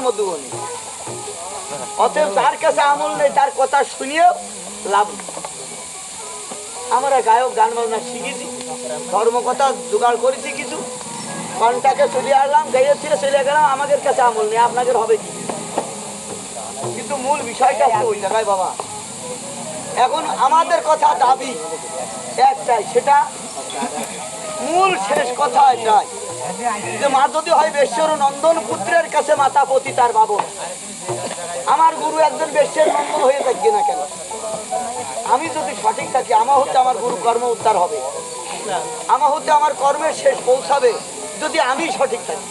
মধুবনী। অতএব যার কাছে আমল নেই তার কথা শুনিয়েও লাভ নেই। আমরা গায়ক গান বাজনা শিখেছি, ধর্ম কথা জোগাড় করেছি, কিছু কন্টাকে চলে আসলাম, গাইয়ে ছিল চলে গেলাম, আমাদের কাছে আমল নেই, আপনাদের হবে কি? কিন্তু মূল বিষয়টা হচ্ছে ওই জায়গায় বাবা। এখন আমাদের কথা দাবি একটাই, সেটা মূল শেষ কথা এটাই যে মা যদি হয় বেশ্যর নন্দন, পুত্রের কাছে মাতা পতি তার বাবন। আমার গুরু একজন বেশ্যের নন্দন হয়ে থাকবে না কেন? আমি যদি সঠিক থাকি, আমার হতে আমার গুরু কর্ম উদ্ধার হবে, আমার হতে আমার কর্মের শেষ পৌঁছাবে যদি আমি সঠিক থাকি।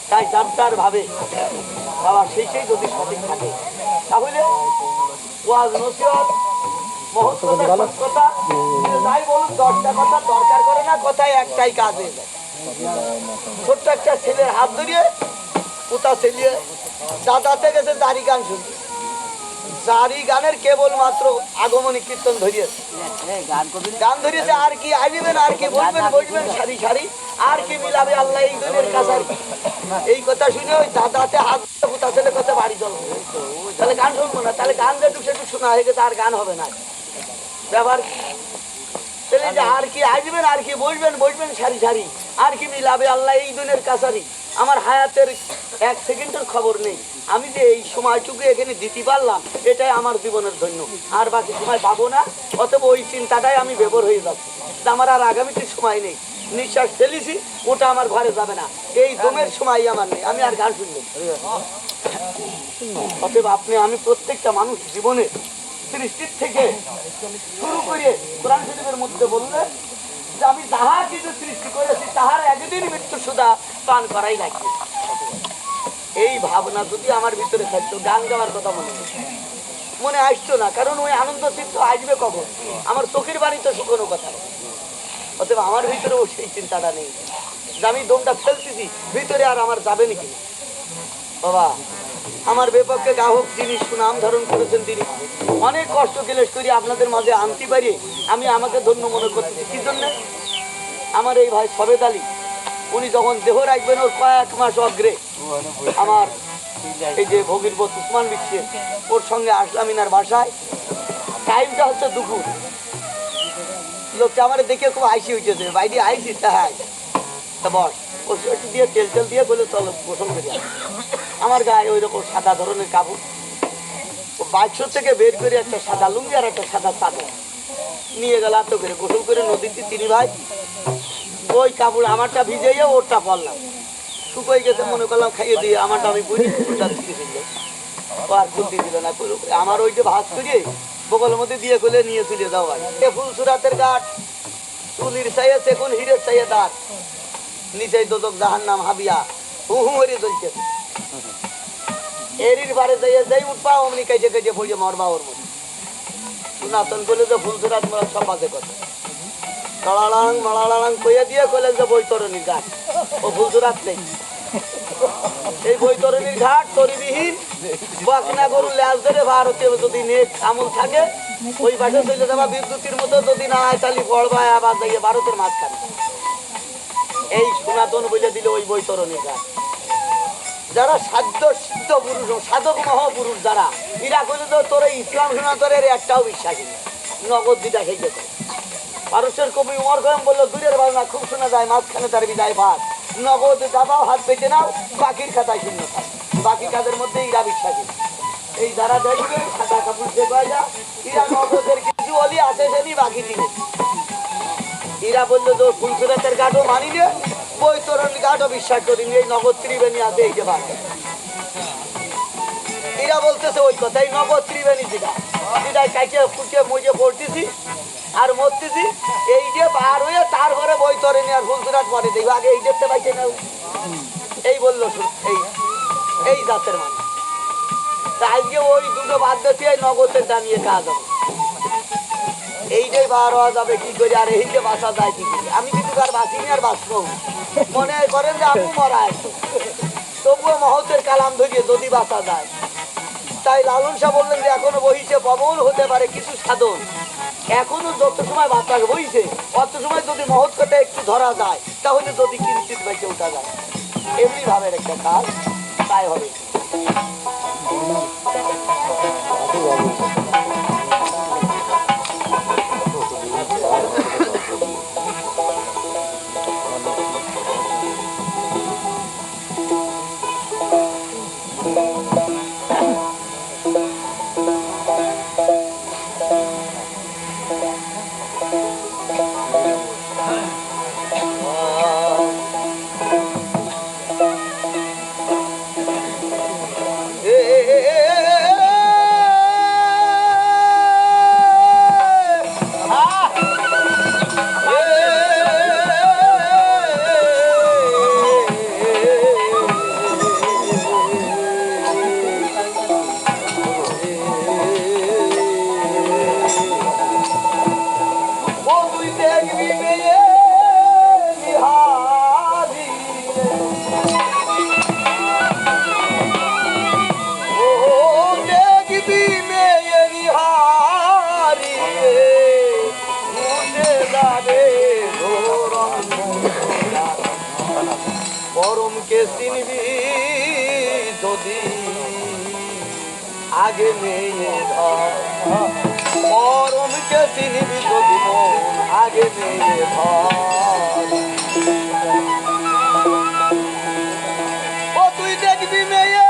তাই যার যার ভাবে বাবা সেই যদি সঠিক থাকে, তাহলে ওয়াজ নসিহত মহৎকতা যাই বলুন, 10টা কথা দরকার করে না, কথায় একটাই কাজ হয়ে যায়। ছোট্ট একটা ছেলের হাত ধরিয়ে পুতা ছেলিয়ে দাদাতে গেছে জারি গান শুনতে, জারি গানের কেবলমাত্র আগমনী কীর্তন ধরিয়েছে, গান ধরিয়েছে। আর কি আসবেন, আর কি বলবেন, বসবেন সারি সারি, আর কি মিলাবে আল্লাহ এই দুনিয়ার কাছে। এই কথা শুনে ওই দাদাতে হাত পুতা ছেলে কথা বাড়ি চল, তাহলে গান শুনবো না, তাহলে গান যেটুক সেটুক শোনা হয়ে গেছে, আর গান হবে না। ব্যাপার তাহলে যে আর কি আসবেন, আর কি বসবেন, বসবেন সারি সারি, আর কি মিলাবে আল্লাহ এই দুনিয়ার কাছারি। আমার হায়াতের 1 সেকেন্ডের খবর নেই, আমি যে এই সময়টুকু এখানে দিতে পারলাম এটাই আমার জীবনের ধন্য, আর বাকি সময় পাবো না। অতএব ওই চিন্তাটাই আমি ব্যবহার হয়ে যাচ্ছি, আমার আর আগামীতে সময় নেই। নিঃশ্বাস ফেলেছি, ওটা আমার ঘরে যাবে না, এই দমের সময় আমার নেই, আমি আর গান শুনবো। অতএব আপনি আমি প্রত্যেকটা মানুষ জীবনে সৃষ্টির থেকে শুরু করে কোরআন শরীফের মধ্যে বললে যে আমি যাহা কিছু সৃষ্টি করেছি তাহার একদিন মৃত্যু সুধা পান করাই লাগবে। এই ভাবনা যদি আমার ভিতরে থাকতো, গান গাওয়ার কথা মনে আসতো না, কারণ ওই আনন্দ চিত্ত আসবে কখন? আমার চোখের বাণী তো শুকনো কথা। অতএব আমার ভিতরেও সেই চিন্তাটা নেই যে আমি দমটা ফেলতেছি, ভিতরে আর আমার যাবে নাকি। বাবা আমার বিপক্ষে গ্রাহক যিনি সুনাম ধারণ করেছেন, তিনি অনেক কষ্ট ক্লেশ করি আপনাদের মাঝে আনতে পারি, আমি আমাকে ধন্য মনে করতেছি। কি জন্য? আমার এই ভাই সবেদ আলী, উনি যখন দেহ রাখবেন ওর কয়েক মাস অগ্রে আমার এই যে ভগীরথ উসমান বিচ্ছে, ওর সঙ্গে আসলাম ইনার বাসায়। টাইমটা হচ্ছে দুপুর। লোকটা আমার দেখে খুব হাসি হইতেছে, বাইরে আইসি হ্যাঁ তা বস, একটু দিয়ে তেল তেল দিয়ে বলে চলো গোসল করে। আমার গায়ে ওই রকম সাদা ধরনের কাপড়, বাইশো থেকে বের করে একটা সাদা লুঙ্গি আর একটা সাদা চাদর নিয়ে গেল, তো করে গোসল করে নদীতে 3 ভাই। ওই কাপড় আমারটা ভিজেইয়া ওরটা পরলাম, শুকোই গেছে, মনে করলাম খাইয়ে দিয়ে আমারটা আমি বুঝি আর খুলতে দিল না। আমার ওই যে ভাত করিয়ে বগলের মধ্যে দিয়ে খুলে নিয়ে চলে যাও। ভাই ফুলসুরাতের গাছ, চুলির চাইয়ে চেকুন, হিরের চাইয়ে দাঁত, নিচে দোদক জাহান্নাম হাবিয়া হু হু হয়ে চলছে। এরির বারে যাইয়ে যাই উঠবা, অমনি কেজে কেজে ভরিয়ে মরবা ওর মধ্যে। সনাতন বলে যে ফুলসুরাত মোরা সব বাজে কথা, লড়ালাং মড়ালাং কইয়া দিয়ে কইলে যে বৈতরণীর ঘাট, ও ফুলসুরাত নেই। এই বৈতরণীর ঘাট তরিবিহীন বকনা গরু ল্যাস ধরে ভারতীয় যদি নেট আমল থাকে ওই পাশে চলে যাবা, বিদ্যুতের মতো যদি না হয় তাহলে পড়বা আবার যাইয়ে ভারতের মাঝখানে। এই সনাতন বলে দিল ওই বৈতরণীর ঘাট। যারা সাধ্য সিদ্ধ পুরুষ, সাধক মহাপুরুষ যারা, এরা কইলে তো তোর ইসলাম সনাতনের একটাও বিশ্বাসী নেই, নগদ দিটা খেয়ে যেত। পারস্যের কবি উমর খৈয়াম বললো, দূরের বাজনা খুব শোনা যায়, মাঝখানে তার বিদায় ভাত, নগদ দাবাও হাত পেতে নাও, বাকির খাতায় শূন্য থাক। বাকি কাজের মধ্যে এরা বিশ্বাসী। এই যারা দেখবে সাদা কাপড় যে কয় যা, এরা নগদের কিছু অলি আছে সেনি বাকি দিনে। এরা বললো যে ফুলসুরাতের ঘাটও মানি নে, বৈতরণ ঘাটও বিশ্বাস করিনি, এই নগদ ত্রিবেণী আছে এই যে ভাত। এরা বলতেছে ওই কথাই, নগদ ত্রিবেণী যেটা যেটা কাইটে ফুটিয়ে মজে পড়তেছি আর মরতেছি, এই যে বার হয়ে তারপরে বৈতরণী আর ফুলসুরাত পরে দেখবো, আগে এই দেখতে পাইছে না। এই বললো এই জাতের মানুষ। আজকে ওই দুটো বাদ দিয়ে নগদের দাঁড়িয়ে কাজ হবে, এইটাই বার হওয়া যাবে কি করে, আর এই যে বাঁচা যায় কি করে। আমি কিন্তু আর বাঁচিনি আর বাঁচবো, মনে করেন যে আমি মরা আছি, তবুও মহতের কালাম ধরিয়ে যদি বাঁচা যায়। তাই লালন শাহ বললেন যে এখনো বহিছে প্রবল হতে পারে কিছু সাধন, এখনো যত সময় বাতাস বইছে অত সময় যদি মহৎ কথা একটু ধরা যায়, তাহলে যদি কিঞ্চিত বেঁচে ওঠা যায়। এমনি ভাবের একটা কাজ তাই হবে। যদি আগে মেয়ে ধর পরমকে চিনিবি যদি মন আগে মেয়ে ধর ও তুই দেখবি মেয়ে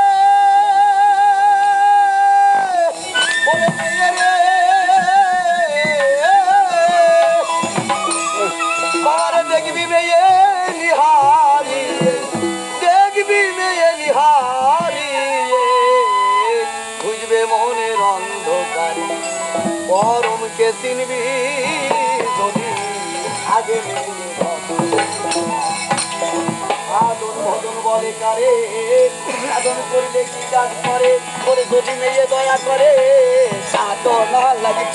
ওরে মেয়ে রে বারে দেখবি মেয়ে নিহারি দেখবি মেয়ে নিহারি বুঝবে মনের অন্ধকারে পরমকে চিনবি যদি আগে মেয়ে সাধন ভজন বলে কারে সাধন করলে কি কাজ করে করে যদি মেয়ে দয়া করে সাধন লাগে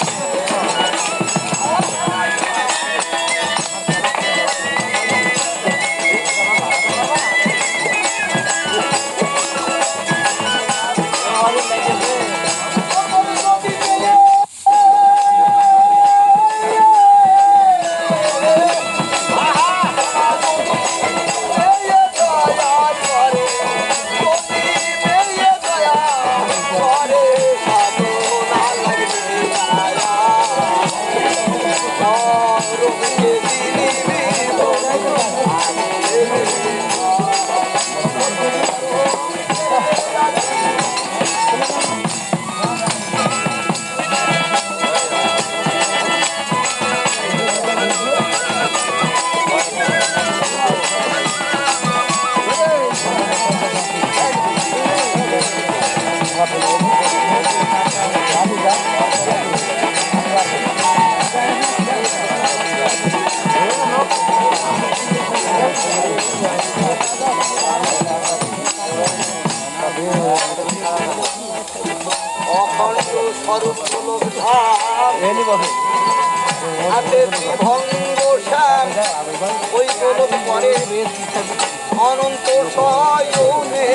অনন্ত সয়নে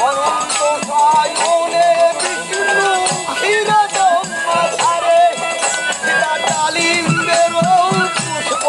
অনন্ত সয়নে বিষ্ণু ক্ষীর ধারে ডালিম্বের পুষ্প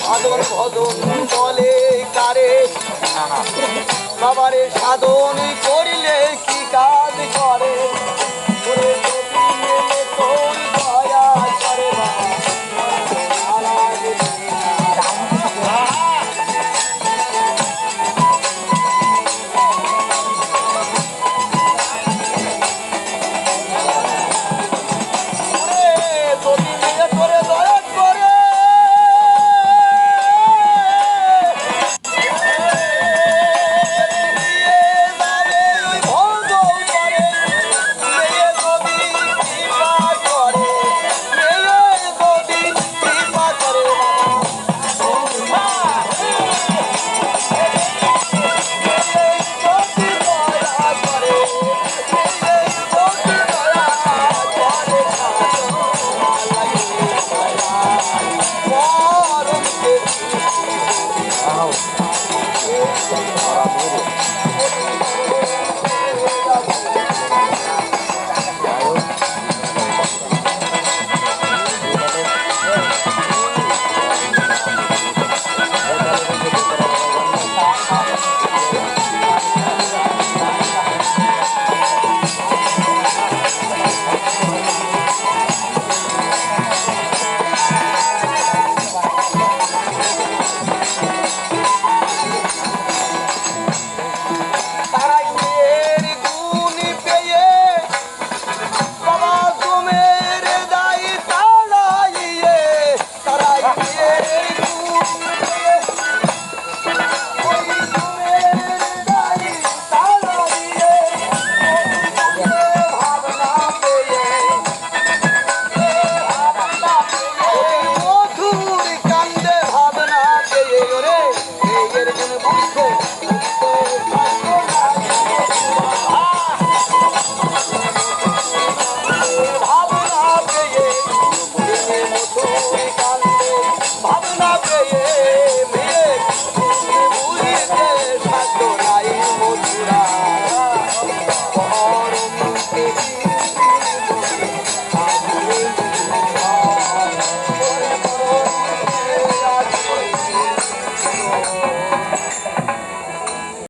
সাধন ভজন বলে কারে বাবারে সাধন